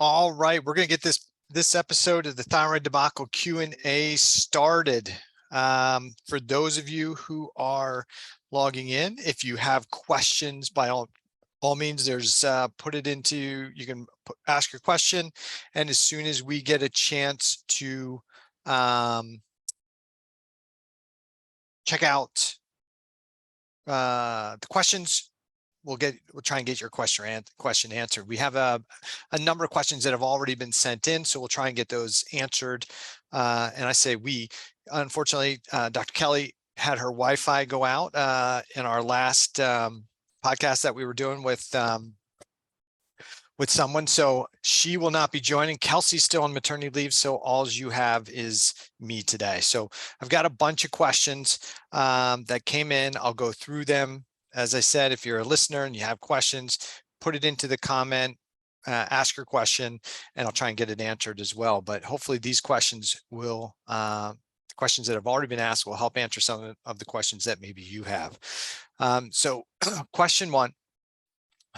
All right, we're going to get this episode of the Thyroid Debacle Q&A started. For those of you who are logging in, if you have questions, by all means, there's put it into, you can ask your question, and as soon as we get a chance to check out the questions, we'll try and get your question answered. We have a number of questions that have already been sent in, so we'll try and get those answered. And I say we, unfortunately, Dr. Kelly had her Wi-Fi go out in our last podcast that we were doing with someone, so she will not be joining. Kelsey's still on maternity leave, so all you have is me today. So I've got a bunch of questions that came in. I'll go through them. As I said, if you're a listener and you have questions, put it into the comment, ask your question, and I'll try and get it answered as well. But hopefully these questions will, questions that have already been asked will help answer some of the questions that maybe you have. So question one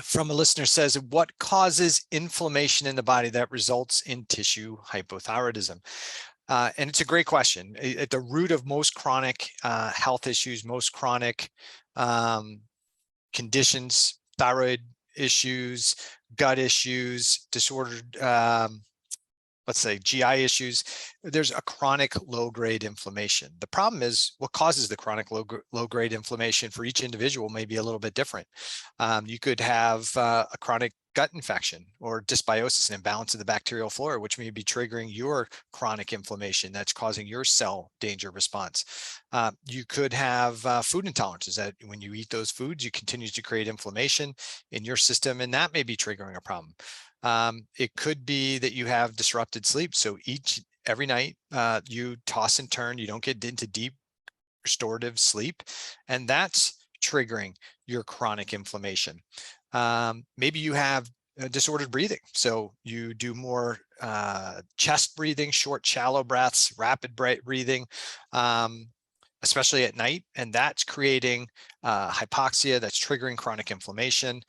from a listener says, what causes inflammation in the body that results in tissue hypothyroidism? And it's a great question. At the root of most chronic health issues, most chronic conditions, thyroid issues, gut issues, disordered, let's say GI issues, there's a chronic low-grade inflammation. The problem is what causes the chronic low-grade inflammation for each individual may be a little bit different. You could have a chronic gut infection or dysbiosis, an imbalance of the bacterial flora, which may be triggering your chronic inflammation that's causing your cell danger response. You could have food intolerances that when you eat those foods, you continue to create inflammation in your system, and that may be triggering a problem. It could be that you have disrupted sleep. So every night you toss and turn, you don't get into deep restorative sleep, and that's triggering your chronic inflammation. Maybe you have disordered breathing. So you do more chest breathing, short, shallow breaths, rapid breathing, especially at night, and that's creating hypoxia, that's triggering chronic inflammation.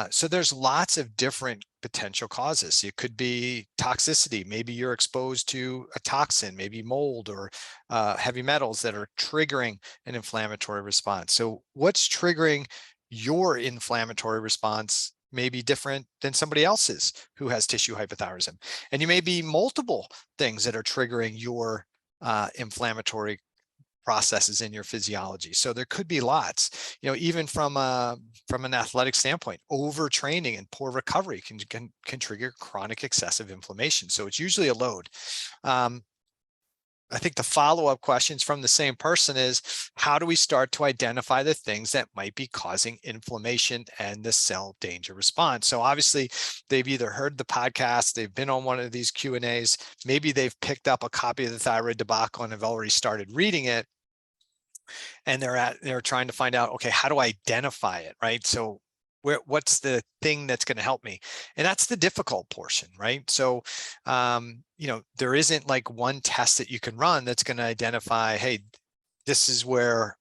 So there's lots of different potential causes. It could be toxicity. Maybe you're exposed to a toxin, maybe mold or heavy metals that are triggering an inflammatory response. So what's triggering your inflammatory response may be different than somebody else's who has tissue hypothyroidism. And you may be multiple things that are triggering your inflammatory processes in your physiology. So there could be lots, even from an athletic standpoint, overtraining and poor recovery can trigger chronic excessive inflammation. So it's usually a load. I think the follow-up questions from the same person is, how do we start to identify the things that might be causing inflammation and the cell danger response? So obviously they've either heard the podcast, they've been on one of these Q&As, maybe they've picked up a copy of the Thyroid Debacle and have already started reading it. And they're trying to find out, okay, how do I identify it, right? So what's the thing that's going to help me? And that's the difficult portion, right? So, there isn't like one test that you can run that's going to identify, hey, this is where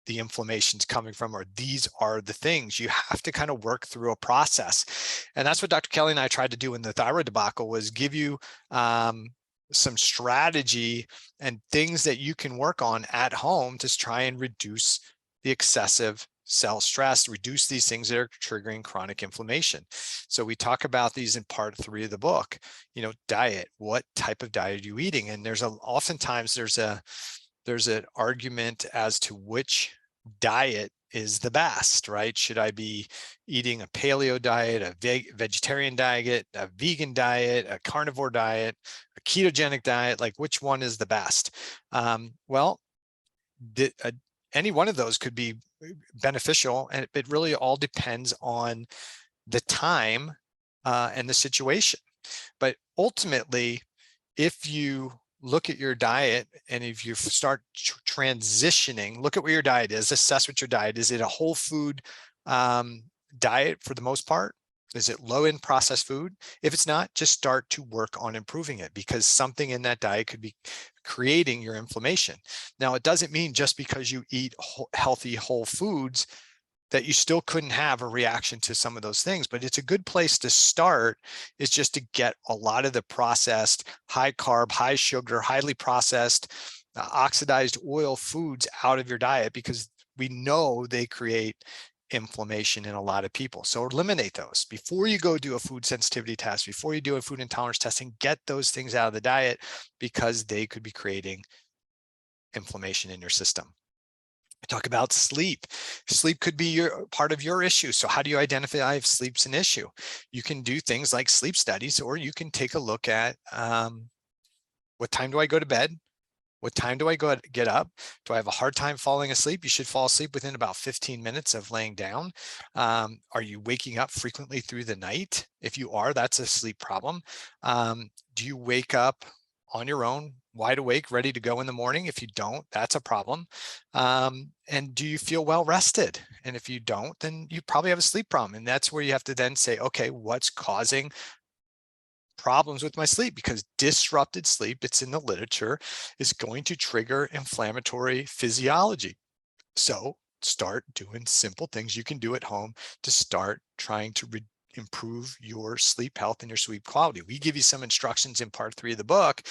the inflammation's coming from, or these are the things. You have to kind of work through a process. And that's what Dr. Kelly and I tried to do in the Thyroid Debacle, was give you some strategy and things that you can work on at home to try and reduce the excessive cell stress, reduce these things that are triggering chronic inflammation. So we talk about these in part 3 of the book. Diet. What type of diet are you eating? And oftentimes there's an argument as to which diet is the best, right? Should I be eating a paleo diet, a vegetarian diet, a vegan diet, a carnivore diet, a ketogenic diet? Like, which one is the best? Any one of those could be beneficial, and it really all depends on the time and the situation. But ultimately, if you look at your diet, and if you start transitioning, look at what your diet is, assess what your diet is. Is it a whole food diet for the most part? Is it low in processed food? If it's not, just start to work on improving it, because something in that diet could be creating your inflammation. Now, it doesn't mean just because you eat healthy whole foods that you still couldn't have a reaction to some of those things. But it's a good place to start, is just to get a lot of the processed, high carb, high sugar, highly processed, oxidized oil foods out of your diet, because we know they create inflammation in a lot of people. So eliminate those before you go do a food sensitivity test, before you do a food intolerance testing. Get those things out of the diet, because they could be creating inflammation in your system. I talk about sleep. Sleep could be part of your issue. So how do you identify if sleep's an issue? You can do things like sleep studies, or you can take a look at what time do I go to bed? What time do I get up? Do I have a hard time falling asleep? You should fall asleep within about 15 minutes of laying down. Are you waking up frequently through the night? If you are, that's a sleep problem. Do you wake up on your own, wide awake, ready to go in the morning? If you don't, that's a problem. And do you feel well rested? And if you don't, then you probably have a sleep problem. And that's where you have to then say, okay, what's causing problems with my sleep? Because disrupted sleep, it's in the literature, is going to trigger inflammatory physiology. So start doing simple things you can do at home to start trying to improve your sleep health and your sleep quality. We give you some instructions in part 3 of the book,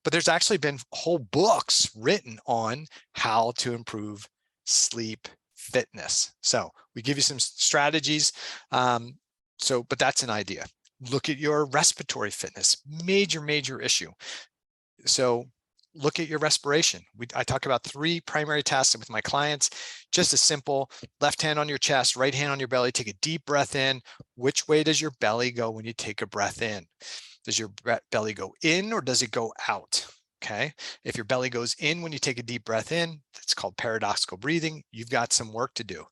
but there's actually been whole books written on how to improve sleep fitness. So we give you some strategies. But that's an idea. Look at your respiratory fitness, major issue. So look at your respiration. I talk about 3 primary tasks with my clients. Just a simple left hand on your chest, right hand on your belly. Take a deep breath in. Which way does your belly go when you take a breath in? Does your belly go in, or does it go out? Okay. If your belly goes in when you take a deep breath in, that's called paradoxical breathing. You've got some work to do.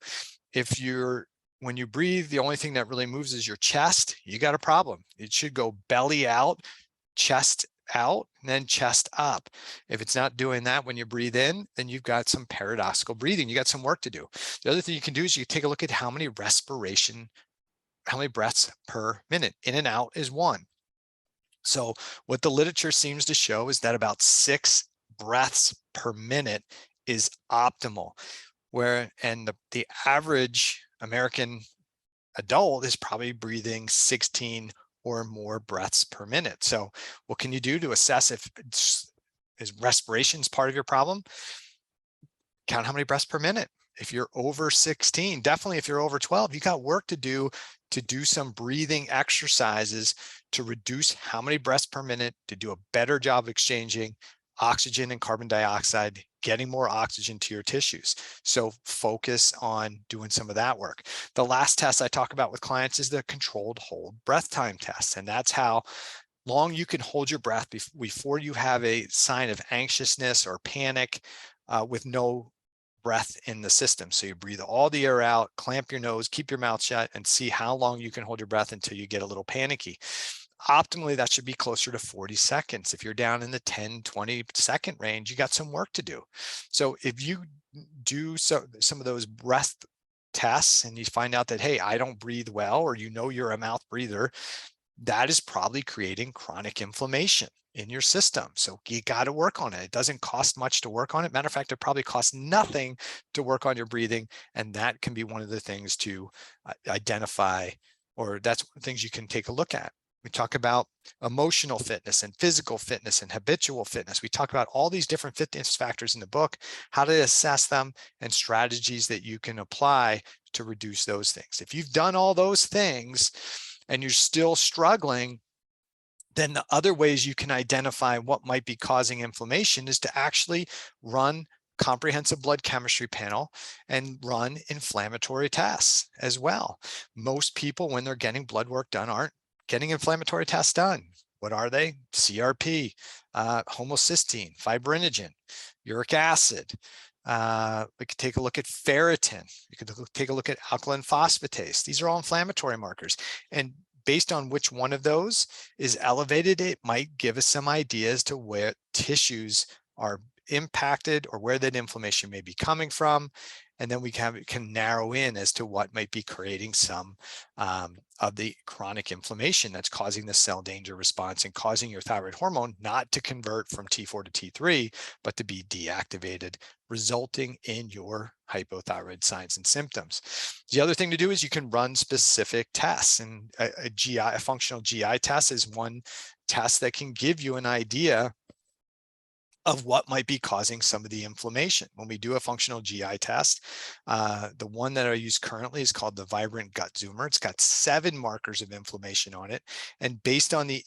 When you breathe, the only thing that really moves is your chest, you got a problem. It should go belly out, chest out, and then chest up. If it's not doing that when you breathe in, then you've got some paradoxical breathing. You got some work to do. The other thing you can do is you take a look at how many breaths per minute. In and out is 1. So what the literature seems to show is that about 6 breaths per minute is optimal. And the average American adult is probably breathing 16 or more breaths per minute. So what can you do to assess if respiration is part of your problem? Count how many breaths per minute. If you're over 16, definitely if you're over 12, you got work to do some breathing exercises to reduce how many breaths per minute, to do a better job of exchanging oxygen and carbon dioxide, getting more oxygen to your tissues. So focus on doing some of that work. The last test I talk about with clients is the controlled hold breath time test. And that's how long you can hold your breath before you have a sign of anxiousness or panic with no breath in the system. So you breathe all the air out, clamp your nose, keep your mouth shut, and see how long you can hold your breath until you get a little panicky. Optimally, that should be closer to 40 seconds. If you're down in the 10, 20 second range, you got some work to do. So if you do some of those breath tests and you find out that, hey, I don't breathe well, or you're a mouth breather, that is probably creating chronic inflammation in your system. So you got to work on it. It doesn't cost much to work on it. Matter of fact, it probably costs nothing to work on your breathing. And that can be one of the things to identify, or that's things you can take a look at. We talk about emotional fitness and physical fitness and habitual fitness. We talk about all these different fitness factors in the book, how to assess them, and strategies that you can apply to reduce those things. If you've done all those things and you're still struggling, then the other ways you can identify what might be causing inflammation is to actually run comprehensive blood chemistry panel and run inflammatory tests as well. Most people, when they're getting blood work done, aren't getting inflammatory tests done. What are they? CRP, homocysteine, fibrinogen, uric acid. We could take a look at ferritin. You could take a look at alkaline phosphatase. These are all inflammatory markers. And based on which one of those is elevated, it might give us some ideas to where tissues are impacted or where that inflammation may be coming from. and then we can narrow in as to what might be creating some of the chronic inflammation that's causing the cell danger response and causing your thyroid hormone not to convert from T4 to T3, but to be deactivated, resulting in your hypothyroid signs and symptoms. The other thing to do is you can run specific tests, and a functional GI test is one test that can give you an idea of what might be causing some of the inflammation. When we do a functional GI test, the one that I use currently is called the Vibrant Gut Zoomer. It's got 7 markers of inflammation on it. And based on the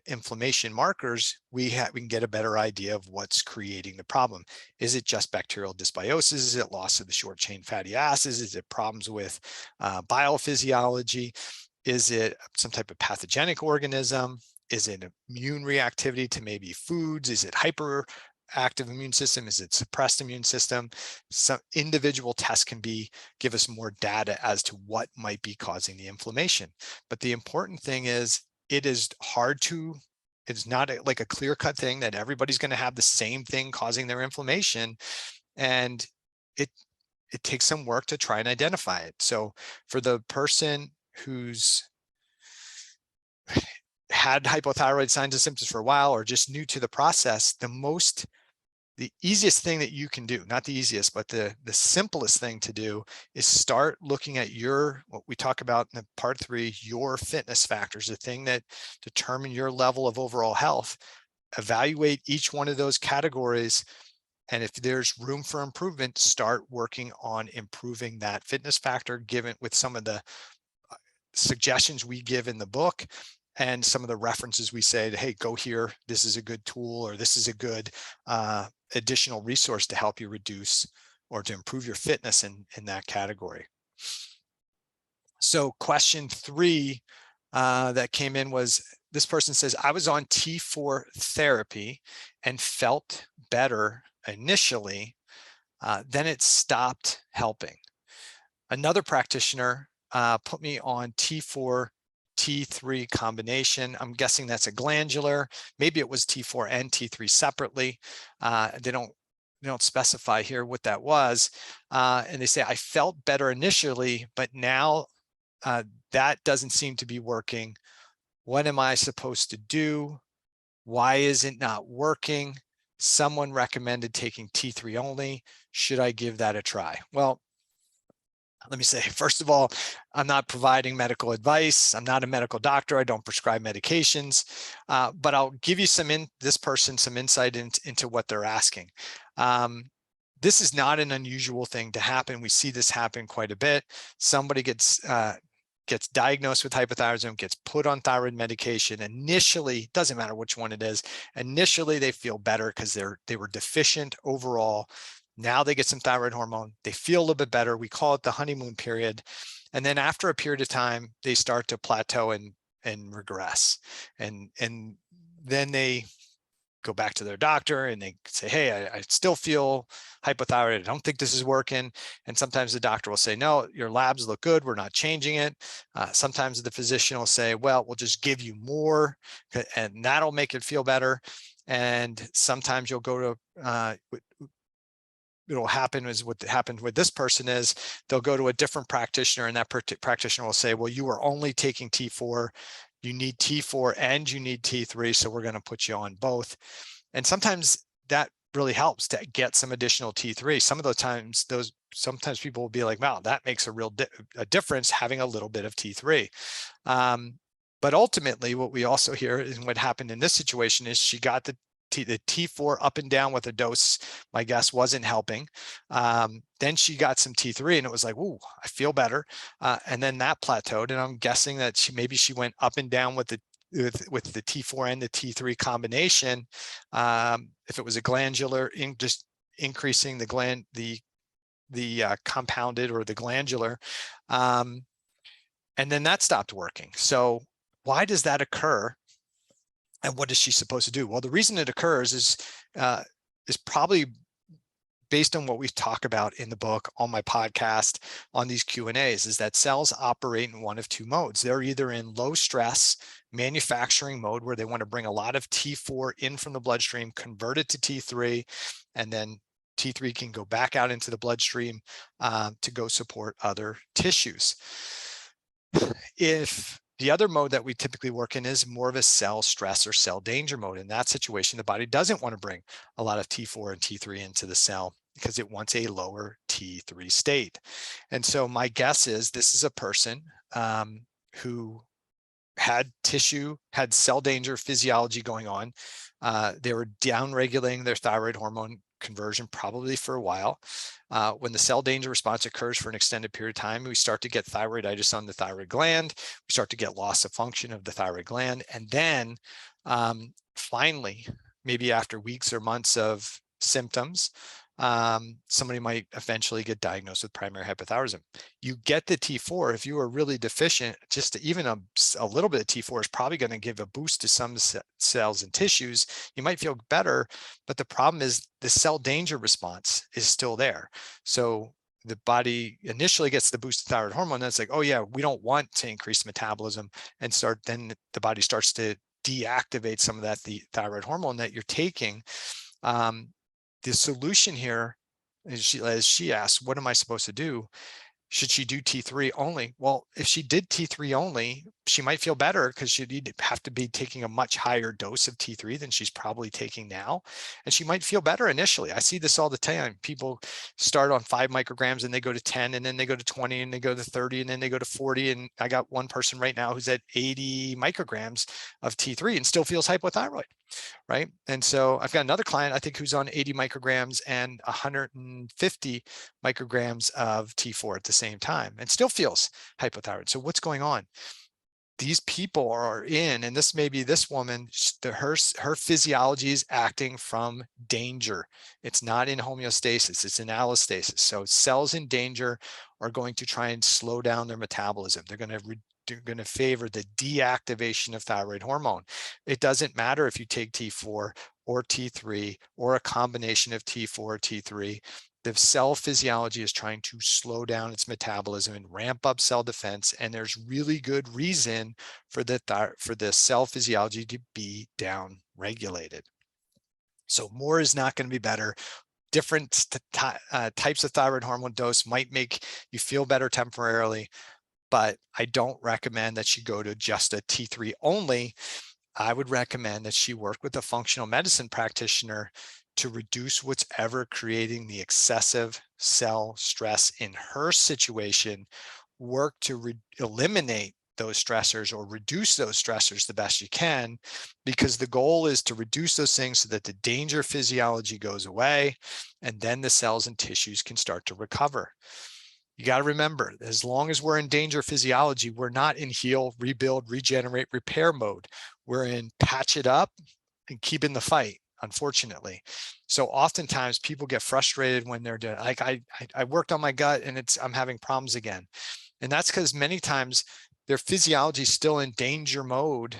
inflammation markers, we can get a better idea of what's creating the problem. Is it just bacterial dysbiosis? Is it loss of the short chain fatty acids? Is it problems with biophysiology? Is it some type of pathogenic organism? Is it immune reactivity to maybe foods? Is it hyperactive immune system? Is it suppressed immune system? Some individual tests can give us more data as to what might be causing the inflammation. But the important thing is it's not like a clear-cut thing that everybody's going to have the same thing causing their inflammation. And it takes some work to try and identify it. So for the person who's had hypothyroid signs and symptoms for a while or just new to the process, the easiest thing that you can do, not the easiest, but the simplest thing to do is start looking at what we talk about in part 3, your fitness factors, the thing that determine your level of overall health. Evaluate each one of those categories. And if there's room for improvement, start working on improving that fitness factor, given with some of the suggestions we give in the book and some of the references we say, hey, go here, this is a good tool, or this is a good additional resource to help you reduce or to improve your fitness in that category. So question 3 that came in was, this person says, I was on T4 therapy and felt better initially, then it stopped helping. Another practitioner put me on T4 T3 combination. I'm guessing that's a glandular. Maybe it was T4 and T3 separately. They don't specify here what that was. And they say, I felt better initially, but now that doesn't seem to be working. What am I supposed to do? Why is it not working? Someone recommended taking T3 only. Should I give that a try? Well, let me say, first of all, I'm not providing medical advice. I'm not a medical doctor. I don't prescribe medications, but I'll give you some insight into what they're asking. This is not an unusual thing to happen. We see this happen quite a bit. Somebody gets diagnosed with hypothyroidism, gets put on thyroid medication. Initially, doesn't matter which one it is, initially they feel better because they were deficient overall. Now they get some thyroid hormone, they feel a little bit better. We call it the honeymoon period. And then after a period of time, they start to plateau and regress. And then they go back to their doctor and they say, hey, I still feel hypothyroid. I don't think this is working. And sometimes the doctor will say, no, your labs look good. We're not changing it. Sometimes the physician will say, well, we'll just give you more and that'll make it feel better. And sometimes you'll go to, it'll happen is what happened with this person is they'll go to a different practitioner and that practitioner will say, well, you are only taking T4. You need T4 and you need T3. So we're going to put you on both. And sometimes that really helps to get some additional T3. Some of those times, sometimes people will be like, wow, that makes a real difference having a little bit of T3. But ultimately what we also hear is what happened in this situation is she got the T4 up and down with a dose, my guess wasn't helping. Then she got some T3 and it was like, ooh, I feel better. And then that plateaued. And I'm guessing that maybe she went up and down with the T4 and the T3 combination. If it was a glandular, just increasing the compounded or the glandular. And then that stopped working. So why does that occur? And what is she supposed to do? Well, the reason it occurs is probably based on what we talk about in the book, on my podcast, on these Q&As, is that cells operate in one of two modes. They're either in low stress manufacturing mode, where they want to bring a lot of T4 in from the bloodstream, convert it to T3, and then T3 can go back out into the bloodstream to go support other tissues. If the other mode that we typically work in is more of a cell stress or cell danger mode, in that situation, the body doesn't want to bring a lot of T4 and T3 into the cell because it wants a lower T3 state. And so my guess is this is a person who had cell danger physiology going on. They were downregulating their thyroid hormone conversion probably for a while. When the cell danger response occurs for an extended period of time, we start to get thyroiditis on the thyroid gland. We start to get loss of function of the thyroid gland. And then finally, maybe after weeks or months of symptoms, somebody might eventually get diagnosed with primary hypothyroidism. You get the T4 if you are really deficient. Just even a little bit of T4 is probably going to give a boost to some cells and tissues. You might feel better, but the problem is the cell danger response is still there. So the body initially gets the boosted thyroid hormone. That's like, oh yeah, we don't want to increase metabolism, and then the body starts to deactivate some of that thyroid hormone that you're taking. The solution here is, as she asked, what am I supposed to do? Should she do T3 only? Well, if she did T3 only, she might feel better because she'd have to be taking a much higher dose of T3 than she's probably taking now. And she might feel better initially. I see this all the time. People start on 5 micrograms and they go to 10, and then they go to 20, and they go to 30, and then they go to 40. And I got one person right now who's at 80 micrograms of T3 and still feels hypothyroid. Right. And so I've got another client, I think, who's on 80 micrograms and 150 micrograms of T4 at the same time and still feels hypothyroid. So what's going on? These people are in, and this may be this woman, her physiology is acting from danger. It's not in homeostasis, it's in allostasis. So cells in danger are going to try and slow down their metabolism. They're going to favor the deactivation of thyroid hormone. It doesn't matter if you take T4 or T3 or a combination of T4 or T3. The cell physiology is trying to slow down its metabolism and ramp up cell defense, and there's really good reason for the cell physiology to be down regulated. So more is not going to be better. Different types of thyroid hormone dose might make you feel better temporarily, but I don't recommend that she go to just a T3 only. I would recommend that she work with a functional medicine practitioner to reduce what's ever creating the excessive cell stress in her situation, work to eliminate those stressors or reduce those stressors the best you can, because the goal is to reduce those things so that the danger physiology goes away, and then the cells and tissues can start to recover. You got to remember, as long as we're in danger physiology, we're not in heal, rebuild, regenerate, repair mode. We're in patch it up and keep in the fight, unfortunately. So oftentimes people get frustrated when they're doing, like, I worked on my gut and I'm having problems again. And that's because many times their physiology is still in danger mode.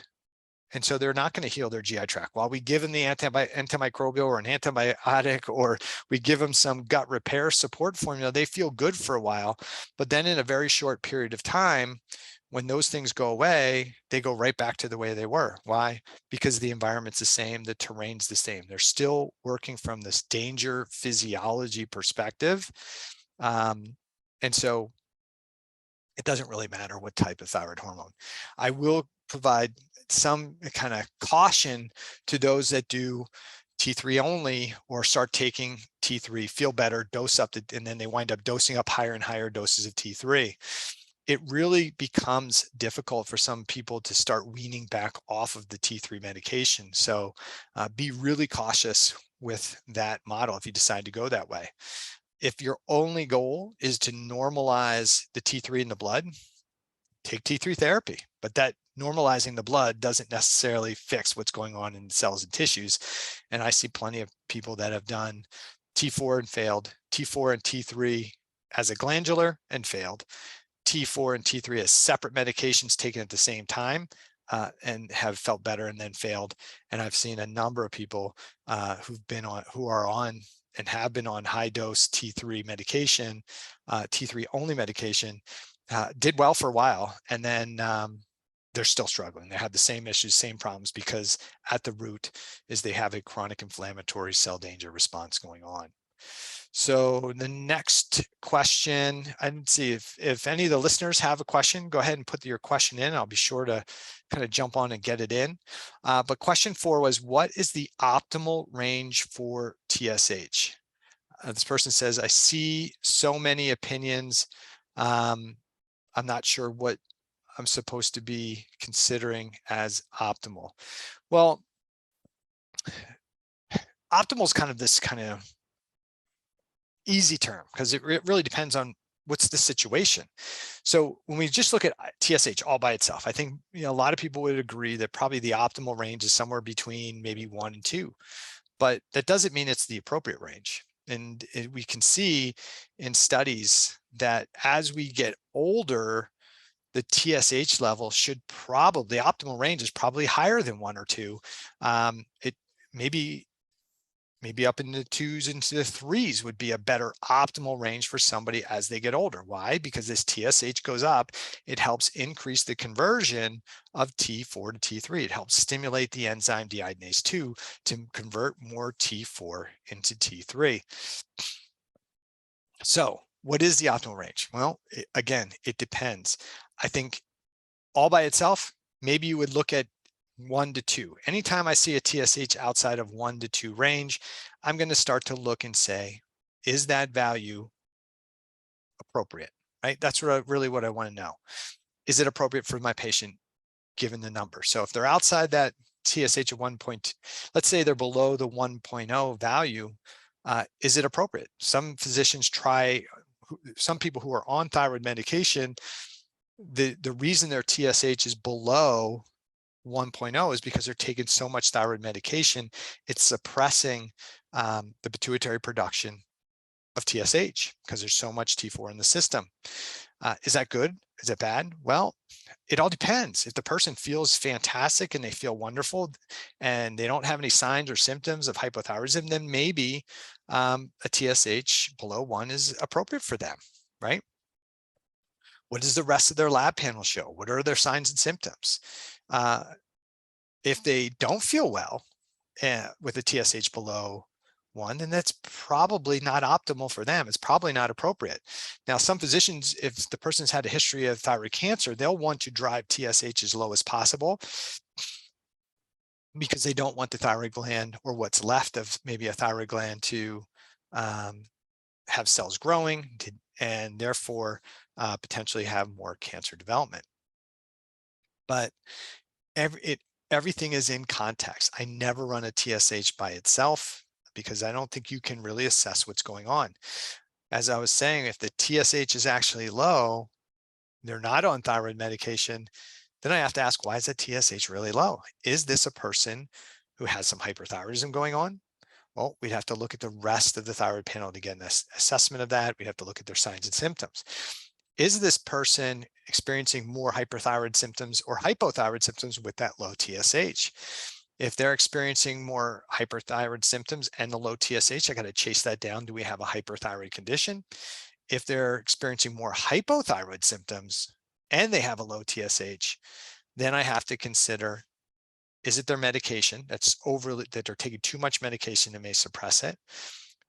And so they're not going to heal their GI tract. While we give them the antimicrobial or an antibiotic, or we give them some gut repair support formula, they feel good for a while. But then in a very short period of time, when those things go away, they go right back to the way they were. Why? Because the environment's the same, the terrain's the same. They're still working from this danger physiology perspective. And so it doesn't really matter what type of thyroid hormone. I will provide some kind of caution to those that do T3 only or start taking T3, feel better, dose up, and then they wind up dosing up higher and higher doses of T3. It really becomes difficult for some people to start weaning back off of the T3 medication. So be really cautious with that model if you decide to go that way. If your only goal is to normalize the T3 in the blood, take T3 therapy, but that normalizing the blood doesn't necessarily fix what's going on in the cells and tissues. And I see plenty of people that have done T4 and failed, T4 and T3 as a glandular and failed, T4 and T3 as separate medications taken at the same time and have felt better and then failed. And I've seen a number of people who are on and have been on high dose T3 medication, T3 only medication, did well for a while, and then they're still struggling. They have the same issues, same problems, because at the root is they have a chronic inflammatory cell danger response going on. So the next question, I didn't see if any of the listeners have a question, go ahead and put your question in. I'll be sure to kind of jump on and get it in. But question 4 was, what is the optimal range for TSH? This person says, I see so many opinions. I'm not sure what I'm supposed to be considering as optimal. Well, optimal is kind of this kind of easy term because it really depends on what's the situation. So when we just look at TSH all by itself, I think a lot of people would agree that probably the optimal range is somewhere between maybe 1 and 2, but that doesn't mean it's the appropriate range. And we can see in studies that as we get older, the TSH level should probably, the optimal range is probably higher than 1 or 2. It maybe up into the 2s into the 3s would be a better optimal range for somebody as they get older. Why? Because this TSH goes up, it helps increase the conversion of T4 to T3. It helps stimulate the enzyme deiodinase 2 to convert more T4 into T3. So what is the optimal range? Well, again, it depends. I think all by itself, maybe you would look at 1 to 2. Anytime I see a TSH outside of 1 to 2 range, I'm going to start to look and say, is that value appropriate? Right? That's really what I want to know. Is it appropriate for my patient given the number? So if they're outside that TSH of 1. Let's say they're below the 1.0 value, is it appropriate? Some physicians try, some people who are on thyroid medication, the reason their TSH is below 1.0 is because they're taking so much thyroid medication, it's suppressing the pituitary production of TSH because there's so much T4 in the system. Is that good? Is it bad? Well, it all depends. If the person feels fantastic and they feel wonderful and they don't have any signs or symptoms of hypothyroidism, then maybe a TSH below 1 is appropriate for them, right? What does the rest of their lab panel show? What are their signs and symptoms? If they don't feel well with a TSH below 1, then that's probably not optimal for them. It's probably not appropriate. Now, some physicians, if the person's had a history of thyroid cancer, they'll want to drive TSH as low as possible because they don't want the thyroid gland or what's left of maybe a thyroid gland to have cells growing and therefore potentially have more cancer development. But everything is in context. I never run a TSH by itself because I don't think you can really assess what's going on. As I was saying, if the TSH is actually low, they're not on thyroid medication, then I have to ask, why is that TSH really low? Is this a person who has some hyperthyroidism going on? Well, we'd have to look at the rest of the thyroid panel to get an assessment of that. We'd have to look at their signs and symptoms. Is this person experiencing more hyperthyroid symptoms or hypothyroid symptoms with that low TSH? If they're experiencing more hyperthyroid symptoms and the low TSH, I got to chase that down. Do we have a hyperthyroid condition? If they're experiencing more hypothyroid symptoms and they have a low TSH, then I have to consider, is it their medication that they're taking too much medication that may suppress it?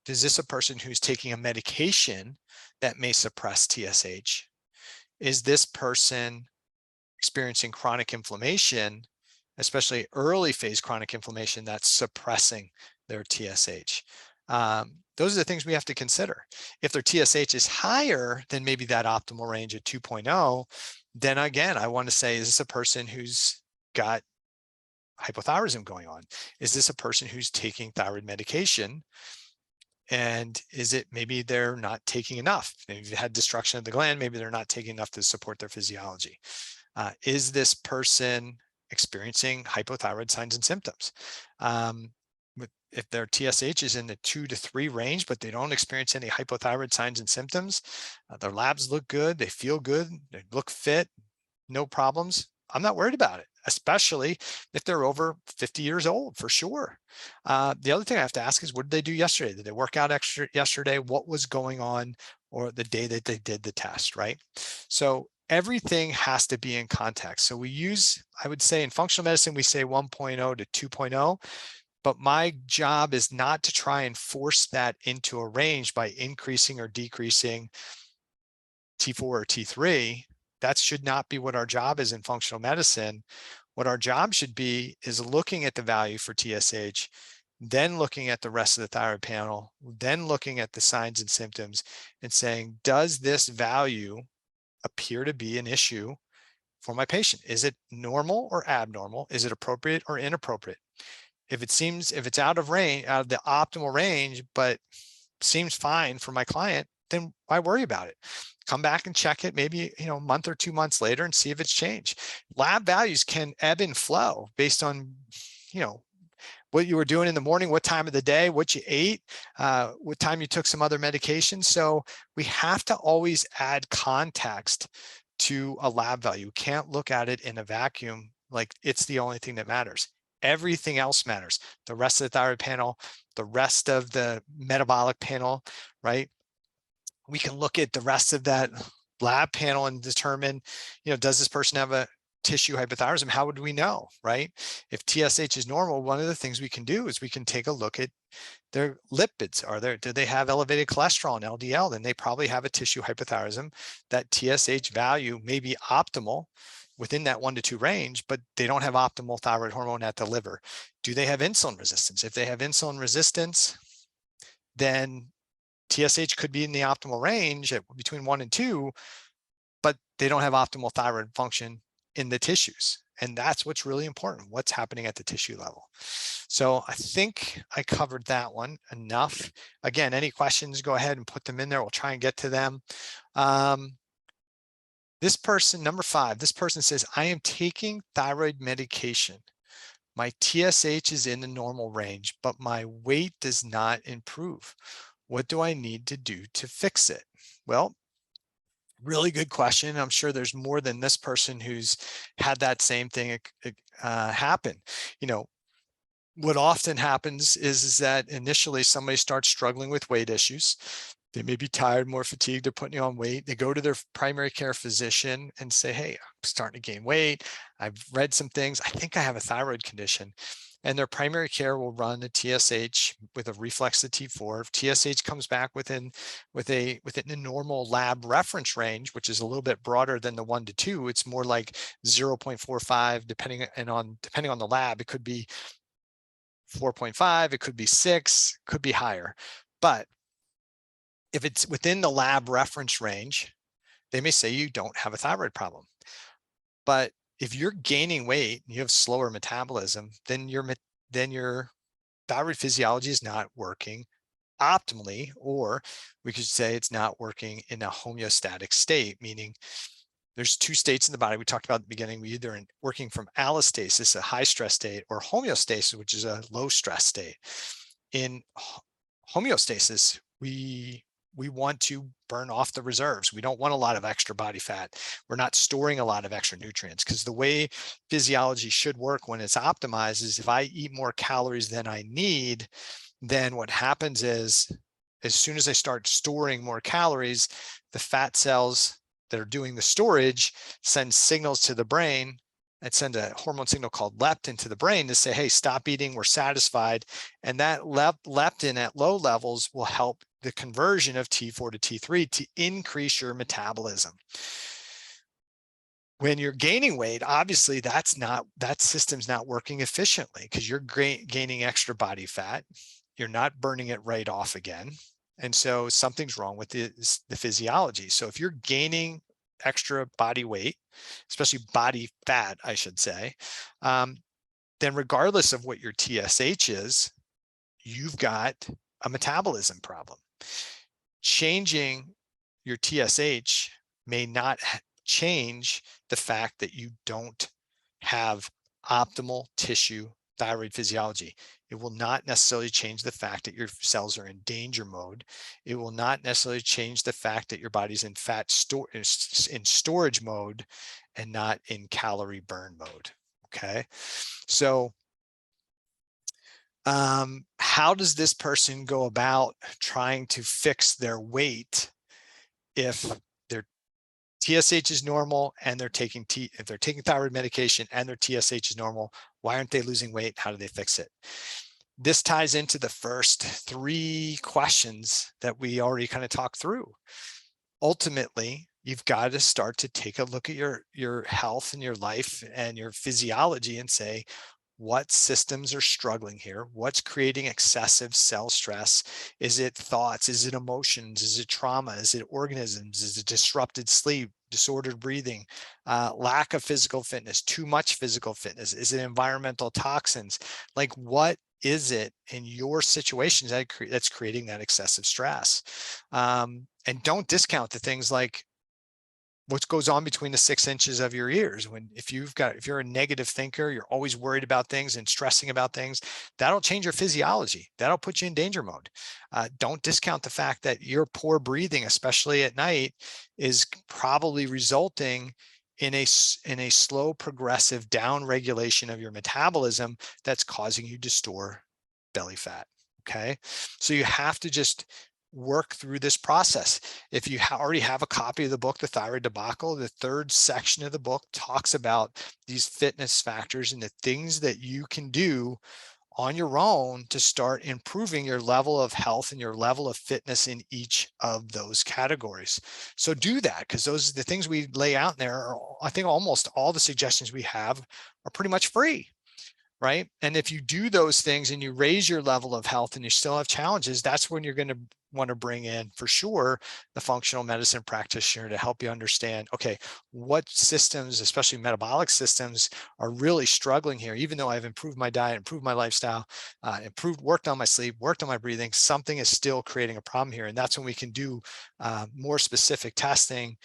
Is this a person who's taking a medication that may suppress TSH? Is this person experiencing chronic inflammation, especially early phase chronic inflammation that's suppressing their TSH? Those are the things we have to consider. If their TSH is higher than maybe that optimal range at 2.0, then again, I want to say, is this a person who's got hypothyroidism going on? Is this a person who's taking thyroid medication? And is it maybe they're not taking enough? Maybe they've had destruction of the gland, maybe they're not taking enough to support their physiology. Is this person experiencing hypothyroid signs and symptoms? If their TSH is in the 2 to 3 range, but they don't experience any hypothyroid signs and symptoms, their labs look good, they feel good, they look fit, no problems, I'm not worried about it, especially if they're over 50 years old, for sure. The other thing I have to ask is, what did they do yesterday? Did they work out extra yesterday? What was going on, or the day that they did the test, right? So everything has to be in context. So we use, I would say in functional medicine, we say 1.0 to 2.0. But my job is not to try and force that into a range by increasing or decreasing T4 or T3. That should not be what our job is in functional medicine. What our job should be is looking at the value for TSH, then looking at the rest of the thyroid panel, then looking at the signs and symptoms and saying, does this value appear to be an issue for my patient? Is it normal or abnormal? Is it appropriate or inappropriate? If it's out of range, out of the optimal range, but seems fine for my client, then why worry about it? Come back and check it maybe, a month or 2 months later and see if it's changed. Lab values can ebb and flow based on, what you were doing in the morning, what time of the day, what you ate, what time you took some other medications. So we have to always add context to a lab value. You can't look at it in a vacuum like it's the only thing that matters. Everything else matters. The rest of the thyroid panel, the rest of the metabolic panel, right? We can look at the rest of that lab panel and determine, does this person have a tissue hypothyroidism? How would we know, right? If TSH is normal, one of the things we can do is we can take a look at their lipids. Do they have elevated cholesterol and LDL? Then they probably have a tissue hypothyroidism. That TSH value may be optimal within that 1 to 2 range, but they don't have optimal thyroid hormone at the liver. Do they have insulin resistance? If they have insulin resistance, then TSH could be in the optimal range at between 1 and 2, but they don't have optimal thyroid function in the tissues. And that's what's really important, what's happening at the tissue level. So I think I covered that one enough. Again, any questions, go ahead and put them in there. We'll try and get to them. This person, number 5, this person says, I am taking thyroid medication. My TSH is in the normal range, but my weight does not improve. What do I need to do to fix it? Well, really good question. I'm sure there's more than this person who's had that same thing happen. What often happens is that initially somebody starts struggling with weight issues. They may be tired, more fatigued, they're putting on weight. They go to their primary care physician and say, hey, I'm starting to gain weight. I've read some things. I think I have a thyroid condition. And their primary care will run a TSH with a reflex to T4. If TSH comes back within a normal lab reference range, which is a little bit broader than the 1 to 2, it's more like 0.45, depending on the lab. It could be 4.5, it could be 6, could be higher. But if it's within the lab reference range, they may say you don't have a thyroid problem. But if you're gaining weight and you have slower metabolism, then your thyroid physiology is not working optimally, or we could say it's not working in a homeostatic state, meaning there's 2 states in the body we talked about at the beginning. We either working from allostasis, a high stress state, or homeostasis, which is a low stress state. In homeostasis, we want to burn off the reserves. We don't want a lot of extra body fat. We're not storing a lot of extra nutrients, because the way physiology should work when it's optimized is if I eat more calories than I need, then what happens is as soon as I start storing more calories, the fat cells that are doing the storage send signals to the brain and send a hormone signal called leptin to the brain to say, hey, stop eating, we're satisfied. And that leptin at low levels will help the conversion of T4 to T3 to increase your metabolism. When you're gaining weight, obviously that system's not working efficiently, because you're gaining extra body fat. You're not burning it right off again. And so something's wrong with the physiology. So if you're gaining extra body weight, especially body fat, I should say, then regardless of what your TSH is, you've got a metabolism problem. Changing your TSH may not change the fact that you don't have optimal tissue thyroid physiology. It will not necessarily change the fact that your cells are in danger mode. It will not necessarily change the fact that your body's in storage mode and not in calorie burn mode. Okay. So how does this person go about trying to fix their weight if their TSH is normal and they're taking if they're taking thyroid medication and their TSH is normal? Why aren't they losing weight? How do they fix it? This ties into the first 3 questions that we already kind of talked through. Ultimately, you've got to start to take a look at your health and your life and your physiology and say, what systems are struggling here? What's creating excessive cell stress? Is it thoughts? Is it emotions? Is it trauma? Is it organisms? Is it disrupted sleep, disordered breathing, lack of physical fitness, too much physical fitness? Is it environmental toxins? Like, what is it in your situations that's creating that excessive stress? And don't discount the things like what goes on between the 6 inches of your ears. If you're a negative thinker, you're always worried about things and stressing about things, that'll change your physiology. That'll put you in danger mode. Don't discount the fact that your poor breathing, especially at night, is probably resulting in a slow progressive down regulation of your metabolism that's causing you to store belly fat. Okay. So you have to just work through this process. If you already have a copy of the book, The Thyroid Debacle, the 3rd section of the book talks about these fitness factors and the things that you can do on your own to start improving your level of health and your level of fitness in each of those categories. So do that, because those are the things we lay out there. I think almost all the suggestions we have are pretty much free. Right. And if you do those things and you raise your level of health and you still have challenges, that's when you're going to want to bring in, for sure, the functional medicine practitioner to help you understand, okay, what systems, especially metabolic systems, are really struggling here. Even though I've improved my diet, improved my lifestyle, worked on my sleep, worked on my breathing, something is still creating a problem here. And that's when we can do more specific testing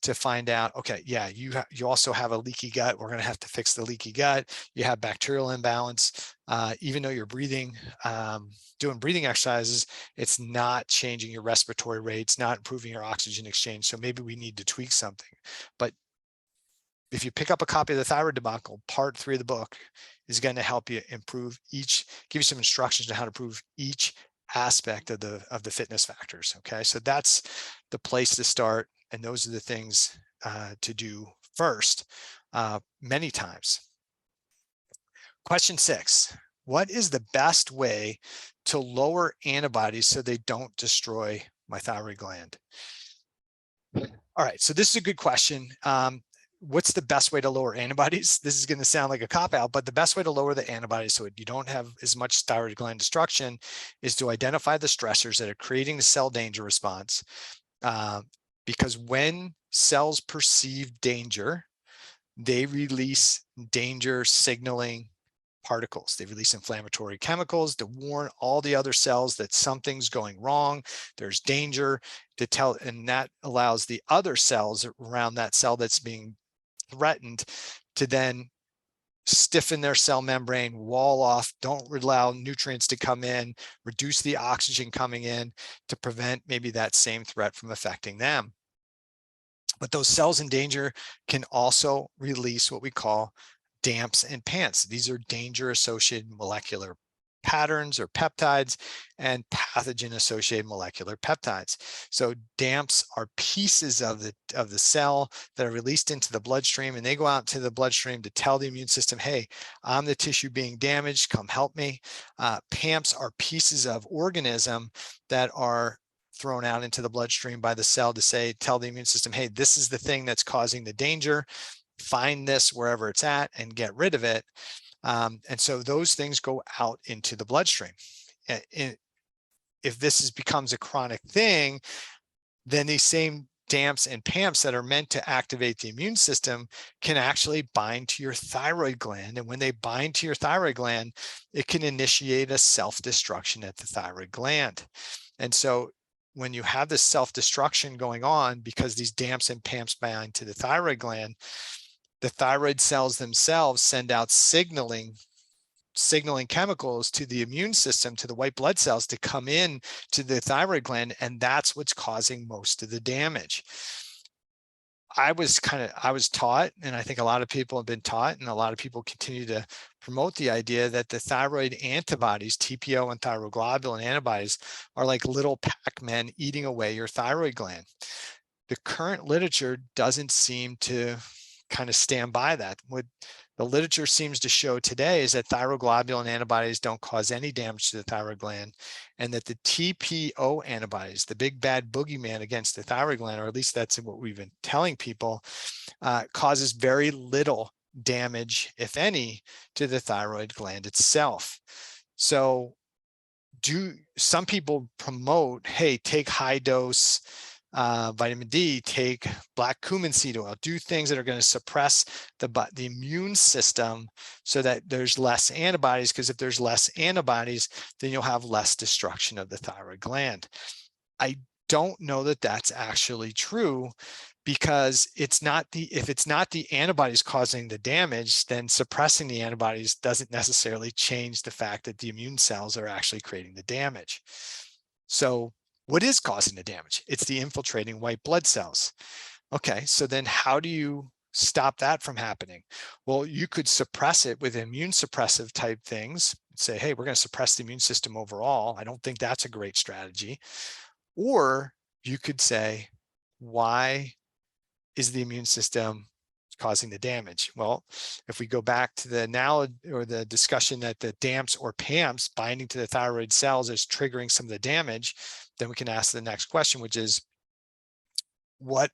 to find out, okay, yeah, you also have a leaky gut. We're going to have to fix the leaky gut. You have bacterial imbalance. Even though you're breathing, doing breathing exercises, it's not changing your respiratory rates, not improving your oxygen exchange. So maybe we need to tweak something. But if you pick up a copy of The Thyroid Debacle, part 3 of the book is going to help you improve give you some instructions on how to improve each aspect of the fitness factors. Okay, so that's the place to start, and those are the things to do first, many times. Question 6: what is the best way to lower antibodies so they don't destroy my thyroid gland? All right, so this is a good question. What's the best way to lower antibodies? This is going to sound like a cop-out, but the best way to lower the antibodies so you don't have as much thyroid gland destruction is to identify the stressors that are creating the cell danger response. Because when cells perceive danger, they release danger signaling particles. They release inflammatory chemicals to warn all the other cells that something's going wrong, there's danger, and that allows the other cells around that cell that's being threatened to then stiffen their cell membrane, wall off, don't allow nutrients to come in, reduce the oxygen coming in to prevent maybe that same threat from affecting them. But those cells in danger can also release what we call DAMPs and PANTs. These are danger-associated molecular patterns or peptides and pathogen-associated molecular peptides. So DAMPs are pieces of the cell that are released into the bloodstream, and they go out to the bloodstream to tell the immune system, hey, I'm the tissue being damaged, come help me. PAMPs are pieces of organism that are thrown out into the bloodstream by the cell to tell the immune system, hey, this is the thing that's causing the danger. Find this wherever it's at and get rid of it. And so those things go out into the bloodstream. If this becomes a chronic thing, then these same DAMPs and PAMPs that are meant to activate the immune system can actually bind to your thyroid gland. And when they bind to your thyroid gland, it can initiate a self-destruction at the thyroid gland. And so when you have this self-destruction going on because these DAMPs and PAMPs bind to the thyroid gland, the thyroid cells themselves send out signaling chemicals to the immune system, to the white blood cells, to come in to the thyroid gland, and that's what's causing most of the damage. I was taught, and I think a lot of people have been taught, and a lot of people continue to promote the idea that the thyroid antibodies, TPO and thyroglobulin antibodies, are like little Pac-Men eating away your thyroid gland. The current literature doesn't seem to kind of stand by that. What the literature seems to show today is that thyroglobulin antibodies don't cause any damage to the thyroid gland, and that the TPO antibodies, the big bad boogeyman against the thyroid gland, or at least that's what we've been telling people, causes very little damage, if any, to the thyroid gland itself. So some people promote, hey, take high dose vitamin D, take black cumin seed oil, do things that are going to suppress the immune system so that there's less antibodies, because if there's less antibodies, then you'll have less destruction of the thyroid gland. I don't know that that's actually true, because if it's not the antibodies causing the damage, then suppressing the antibodies doesn't necessarily change the fact that the immune cells are actually creating the damage. So what is causing the damage? It's the infiltrating white blood cells. Okay, so then how do you stop that from happening? Well, you could suppress it with immune suppressive type things. Say, hey, we're going to suppress the immune system overall. I don't think that's a great strategy. Or you could say, why is the immune system causing the damage? Well, if we go back to the analogy or the discussion that the DAMPs or PAMPs binding to the thyroid cells is triggering some of the damage, then we can ask the next question, which is, what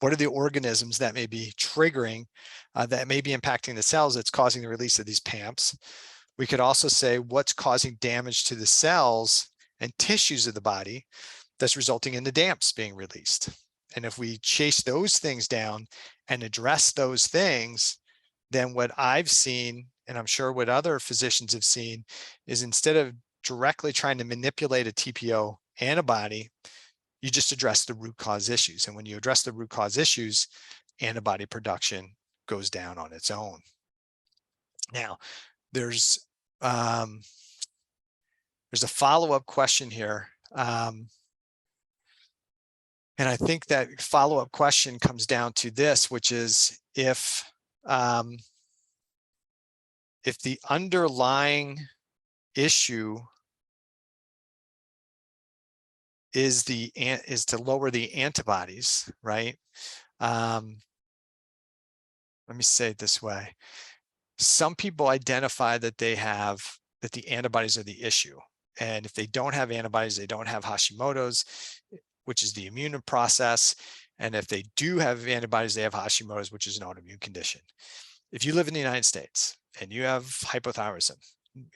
are the organisms that may be triggering, that may be impacting the cells that's causing the release of these PAMPs? We could also say, what's causing damage to the cells and tissues of the body that's resulting in the DAMPs being released? And if we chase those things down and address those things, then what I've seen, and I'm sure what other physicians have seen, is instead of directly trying to manipulate a TPO antibody, you just address the root cause issues. And when you address the root cause issues, antibody production goes down on its own. Now, there's a follow-up question here. And I think that follow-up question comes down to this, which is, if the underlying issue is to lower the antibodies, right? Let me say it this way. Some people identify that the antibodies are the issue. And if they don't have antibodies, they don't have Hashimoto's, which is the immune process. And if they do have antibodies, they have Hashimoto's, which is an autoimmune condition. If you live in the United States and you have hypothyroidism,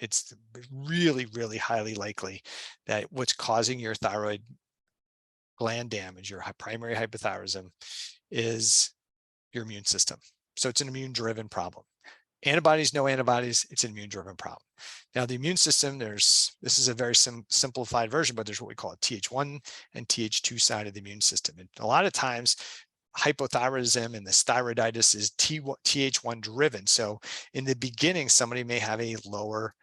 it's really, really highly likely that what's causing your thyroid gland damage, your primary hypothyroidism, is your immune system. So it's an immune-driven problem. Antibodies, no antibodies, it's an immune-driven problem. Now, the immune system, this is a very simplified version, but there's what we call a Th1 and Th2 side of the immune system. And a lot of times, hypothyroidism and this thyroiditis is Th1 driven. So in the beginning, somebody may have a lower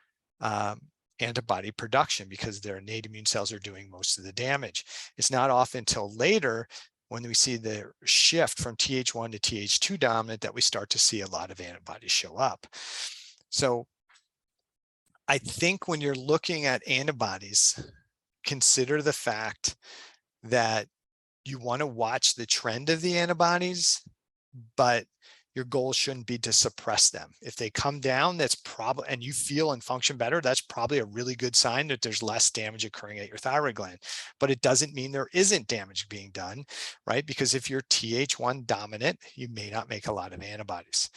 antibody production because their innate immune cells are doing most of the damage. It's not often until later, when we see the shift from Th1 to Th2 dominant, that we start to see a lot of antibodies show up. So I think when you're looking at antibodies, consider the fact that you want to watch the trend of the antibodies, but your goal shouldn't be to suppress them. If they come down, that's probably, and you feel and function better, that's probably a really good sign that there's less damage occurring at your thyroid gland. But it doesn't mean there isn't damage being done, right? Because if you're Th1 dominant, you may not make a lot of antibodies.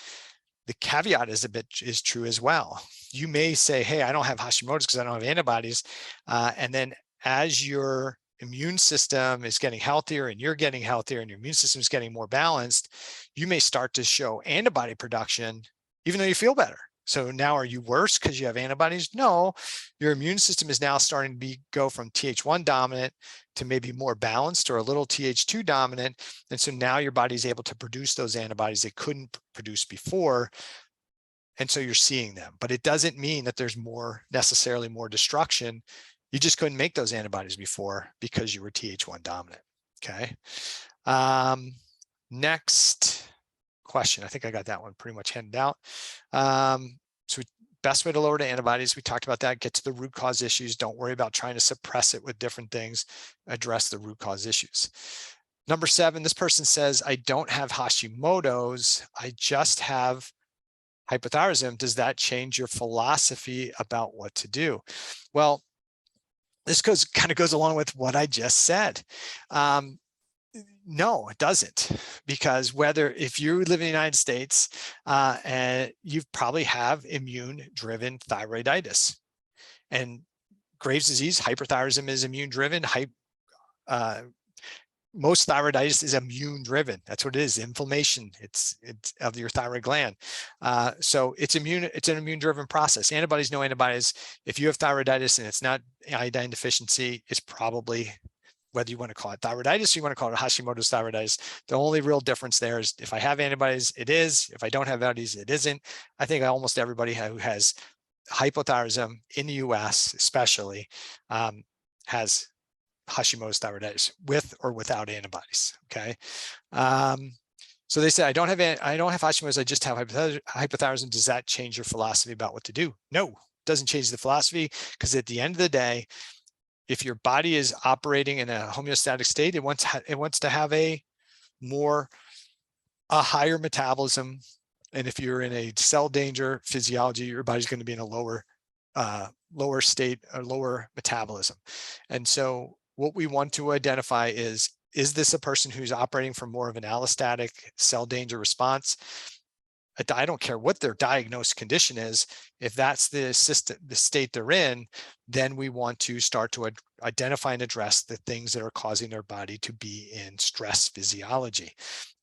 The caveat is true as well. You may say, hey, I don't have Hashimoto's because I don't have antibodies. And then as your immune system is getting healthier and you're getting healthier and your immune system is getting more balanced, you may start to show antibody production even though you feel better. So now, are you worse because you have antibodies? No, your immune system is now starting to go from Th1 dominant to maybe more balanced or a little Th2 dominant. And so now your body is able to produce those antibodies it couldn't produce before. And so you're seeing them, but it doesn't mean that there's necessarily more destruction. You just couldn't make those antibodies before because you were Th1 dominant. Okay. Next question. I think I got that one pretty much handed out. So best way to lower the antibodies, we talked about that. Get to the root cause issues. Don't worry about trying to suppress it with different things. Address the root cause issues. Number 7, this person says, I don't have Hashimoto's. I just have hypothyroidism, does that change your philosophy about what to do? Well, this kind of goes along with what I just said. No, it doesn't, because if you live in the United States and you probably have immune-driven thyroiditis, and Graves' disease, hyperthyroidism is immune-driven. Most thyroiditis is immune-driven. That's what it is, inflammation. It's of your thyroid gland. So it's an immune-driven process. Antibodies, no antibodies. If you have thyroiditis and it's not iodine deficiency, it's probably, whether you want to call it thyroiditis or you want to call it Hashimoto's thyroiditis, the only real difference there is if I have antibodies, it is. If I don't have antibodies, it isn't. I think almost everybody who has hypothyroidism in the US especially has Hashimoto's thyroiditis with or without antibodies. Okay. So they say, I don't have Hashimoto's, I just have hypothyroidism. Does that change your philosophy about what to do? No, it doesn't change the philosophy, because at the end of the day, if your body is operating in a homeostatic state, it wants to have a higher metabolism. And if you're in a cell danger physiology, your body's going to be in a lower state or lower metabolism. And so what we want to identify is this a person who's operating from more of an allostatic cell danger response? I don't care what their diagnosed condition is. If that's the state they're in, then we want to start to identify and address the things that are causing their body to be in stress physiology.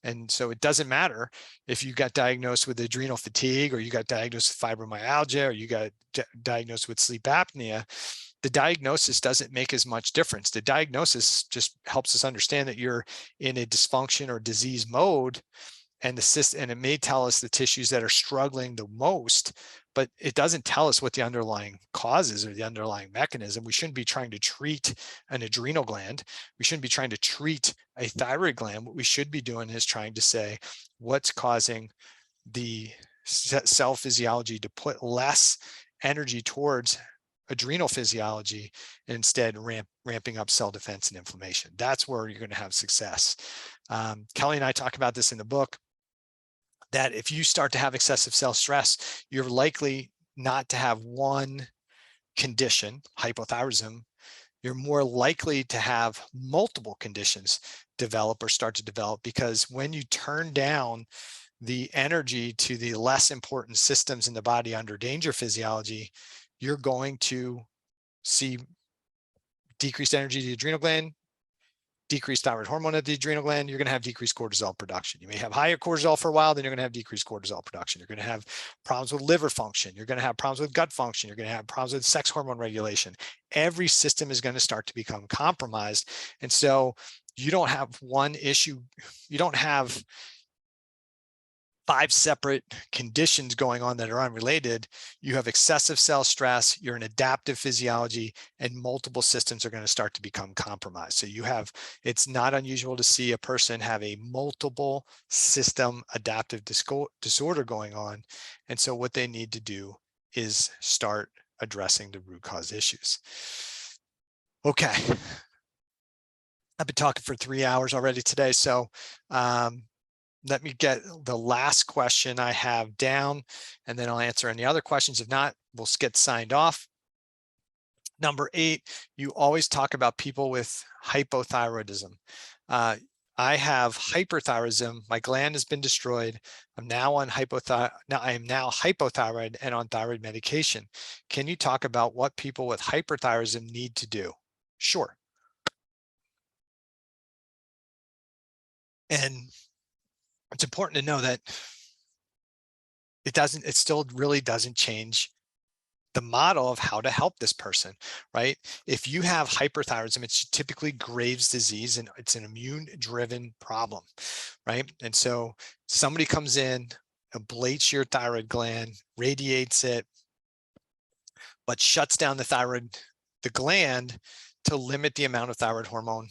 And so it doesn't matter if you got diagnosed with adrenal fatigue, or you got diagnosed with fibromyalgia, or you got diagnosed with sleep apnea. The diagnosis doesn't make as much difference. The diagnosis just helps us understand that you're in a dysfunction or disease mode, and it may tell us the tissues that are struggling the most, but it doesn't tell us what the underlying cause is or the underlying mechanism. We shouldn't be trying to treat an adrenal gland. We shouldn't be trying to treat a thyroid gland. What we should be doing is trying to say what's causing the cell physiology to put less energy towards adrenal physiology, and instead ramping up cell defense and inflammation. That's where you're going to have success. Kelly and I talk about this in the book, that if you start to have excessive cell stress, you're likely not to have one condition, hypothyroidism. You're more likely to have multiple conditions develop or start to develop, because when you turn down the energy to the less important systems in the body under danger physiology, you're going to see decreased energy to the adrenal gland, decreased thyroid hormone at the adrenal gland. You're going to have decreased cortisol production. You may have higher cortisol for a while, then you're going to have decreased cortisol production. You're going to have problems with liver function. You're going to have problems with gut function. You're going to have problems with sex hormone regulation. Every system is going to start to become compromised. And so you don't have one issue. You don't have 5 separate conditions going on that are unrelated. You have excessive cell stress, you're in adaptive physiology, and multiple systems are going to start to become compromised. So it's not unusual to see a person have a multiple system adaptive disorder going on. And so what they need to do is start addressing the root cause issues. Okay. I've been talking for 3 hours already today. So, let me get the last question I have down, and then I'll answer any other questions. If not, we'll get signed off. Number 8, you always talk about people with hypothyroidism. I have hyperthyroidism. My gland has been destroyed. I am now hypothyroid and on thyroid medication. Can you talk about what people with hyperthyroidism need to do? Sure. And it's important to know that it still really doesn't change the model of how to help this person, right? If you have hyperthyroidism, it's typically Graves' disease, and it's an immune-driven problem, right? And so somebody comes in, ablates your thyroid gland, radiates it, but shuts down the gland to limit the amount of thyroid hormone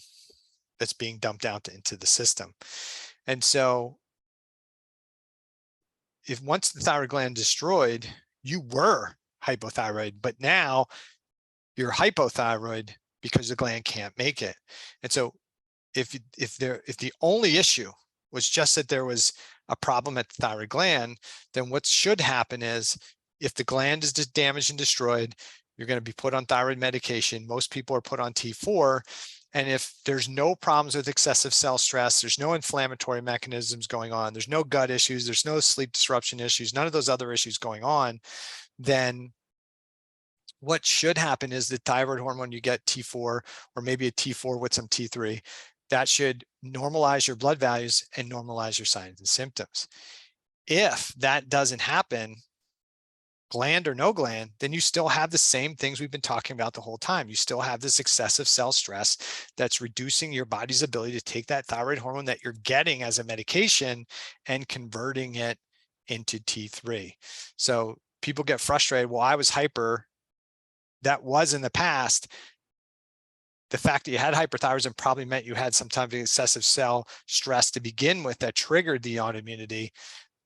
that's being dumped out into the system. And so if once the thyroid gland destroyed, you were hypothyroid, but now you're hypothyroid because the gland can't make it. And so if the only issue was just that there was a problem at the thyroid gland, then what should happen is if the gland is damaged and destroyed, you're going to be put on thyroid medication. Most people are put on T4. And if there's no problems with excessive cell stress, there's no inflammatory mechanisms going on, there's no gut issues, there's no sleep disruption issues, none of those other issues going on, then what should happen is the thyroid hormone, you get T4 or maybe a T4 with some T3, that should normalize your blood values and normalize your signs and symptoms. If that doesn't happen, gland or no gland, then you still have the same things we've been talking about the whole time. You still have this excessive cell stress that's reducing your body's ability to take that thyroid hormone that you're getting as a medication and converting it into T3. So people get frustrated. Well, I was hyper. That was in the past. The fact that you had hyperthyroidism probably meant you had some type of excessive cell stress to begin with that triggered the autoimmunity.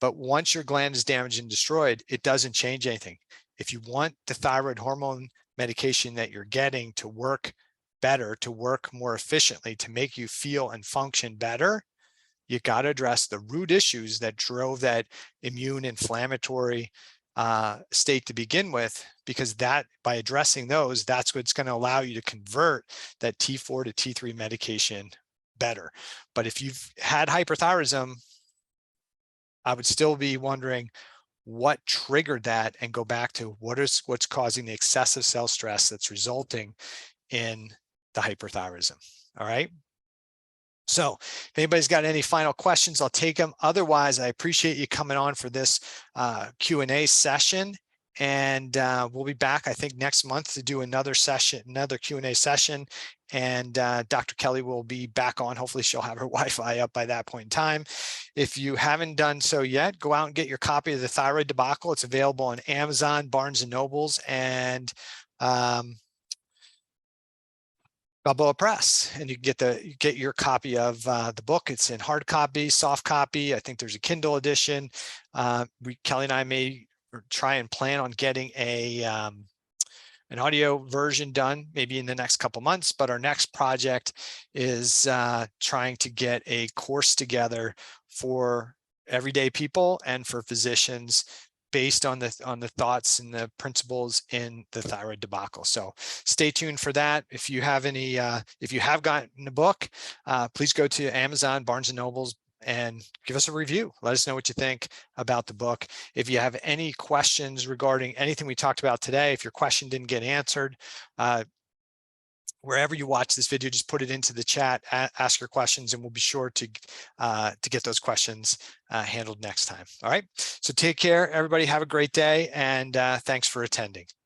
But once your gland is damaged and destroyed, it doesn't change anything. If you want the thyroid hormone medication that you're getting to work better, to work more efficiently, to make you feel and function better, you got to address the root issues that drove that immune inflammatory state to begin with, because that, by addressing those, that's what's going to allow you to convert that T4 to T3 medication better. But if you've had hyperthyroidism, I would still be wondering what triggered that and go back to what's causing the excessive cell stress that's resulting in the hyperthyroidism. All right. So if anybody's got any final questions, I'll take them. Otherwise, I appreciate you coming on for this Q&A session. And we'll be back, I think, next month to do another session, another Q&A session. And Dr. Kelly will be back on. Hopefully she'll have her Wi-Fi up by that point in time. If you haven't done so yet, go out and get your copy of the Thyroid Debacle. It's available on Amazon, Barnes & Nobles, and Balboa Press, and you can get your copy of the book. It's in hard copy, soft copy. I think there's a Kindle edition. Kelly and I may try and plan on getting an audio version done maybe in the next couple months, but our next project is trying to get a course together for everyday people and for physicians based on the thoughts and the principles in the Thyroid Debacle. So stay tuned for that. If you have any, if you have gotten the book, please go to Amazon, Barnes & Nobles, and give us a review. Let us know what you think about the book. If you have any questions regarding anything we talked about today, if your question didn't get answered, wherever you watch this video, just put it into the chat, ask your questions, and we'll be sure to get those questions handled next time. All right. So take care, everybody. Have a great day, and thanks for attending.